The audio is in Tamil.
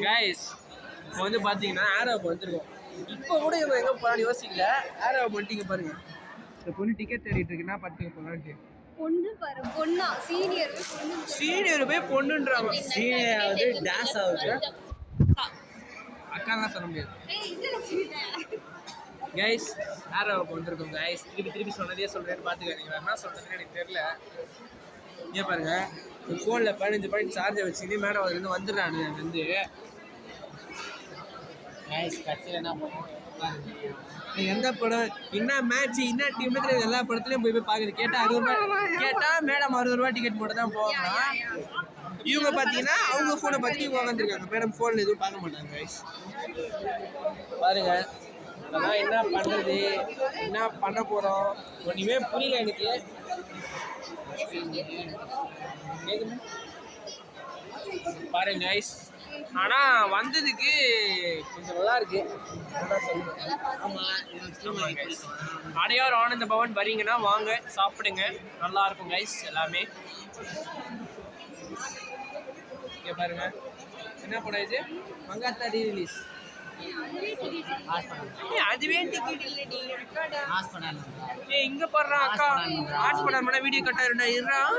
கைஸ் இப்போ வந்து பார்த்தீங்கன்னா ஆரோவுக்கு வந்துருக்கோம். இப்போ கூட இவங்க எங்கே போகலான்னு யோசிக்கல. ஆரோவை பண்ணிட்டீங்க பாருங்க. இந்த பொண்ணு டிக்கெட் தேடிட்டு இருக்கு. என்ன பண்ணிட்டு போகலான்ட்டு பொண்ணு பாரு பொண்ணா சீனியர் போய் பொண்ணுன்றாங்க. சீனியர் ஆகுது டான்ஸ் ஆகுது. அக்கா தான் சொல்ல முடியாது. கைஸ் ஆரோவுக்கு வந்திருக்கோம் கைஸ். திருப்பி சொன்னதே சொல்கிறேன்னு பார்த்துக்காதீங்க. என்ன சொல்கிறதுன்னு எனக்கு தெரியல. இங்கே பாருங்க ஃபோனில் 15 பாயிண்ட் சார்ஜை வச்சுக்கிட்டு மேடம் அதுலேருந்து வந்துடுறானு வந்து கட்சியில் என்ன பண்ணுவோம். எந்த படம் என்ன மேட்ச் என்ன டீம்னு தெரியாது. எல்லா படத்துலையும் போய் பார்க்குறது. கேட்டால் 60 ரூபாய் கேட்டால் மேடம் 60 ரூபா டிக்கெட் போட்டு தான் போகலாம். இவங்க பார்த்தீங்கன்னா அவங்க ஃபோனை பார்த்து இவங்க வந்துருக்காங்க. மேடம் ஃபோனில் எதுவும் பார்க்க மாட்டாங்க கைஸ். பாருங்க அதெல்லாம் என்ன பண்ணுறது என்ன பண்ண போகிறோம் ஒன்றுமே புரியல எனக்கு. பாருங்க கைஸ் ஆனால் வந்ததுக்கு கொஞ்சம் நல்லா இருக்கு. அடையார் ஆனந்த பவன் வரீங்கன்னா வாங்க சாப்பிடுங்க. நல்லா இருக்கும் கைஸ் எல்லாமே. இங்கே பாருங்க என்ன படம் இது மங்காத்தா டி ரிலீஸ். அதுவே டிக்கெட் இல்லை. இங்க போடுறான் அக்கா ஆட்ஸ் பண்ண வீடியோ கட்டாயிருந்தா இருறான்.